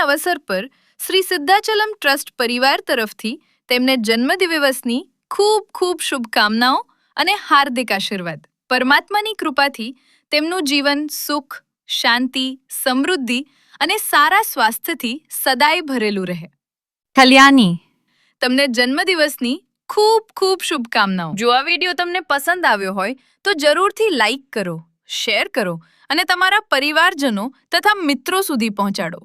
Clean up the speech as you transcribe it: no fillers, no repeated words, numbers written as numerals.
અવસર પર શ્રી સિદ્ધાચલમ ટ્રસ્ટ પરિવાર તરફથી તેમને જન્મદિવસની ખૂબ ખૂબ શુભકામનાઓ અને હાર્દિક આશીર્વાદ. પરમાત્માની કૃપાથી તેમનું જીવન સુખ, શાંતિ, સમૃદ્ધિ અને સારા સ્વાસ્થ્યથી સદાય ભરેલું રહે. કલ્યાણી, તમને જન્મદિવસની ખૂબ ખૂબ શુભકામનાઓ. જો આ વિડીયો તમને પસંદ આવ્યો હોય તો જરૂરથી લાઈક કરો, શેર કરો અને તમારા પરિવારજનો તથા મિત્રો સુધી પહોંચાડો.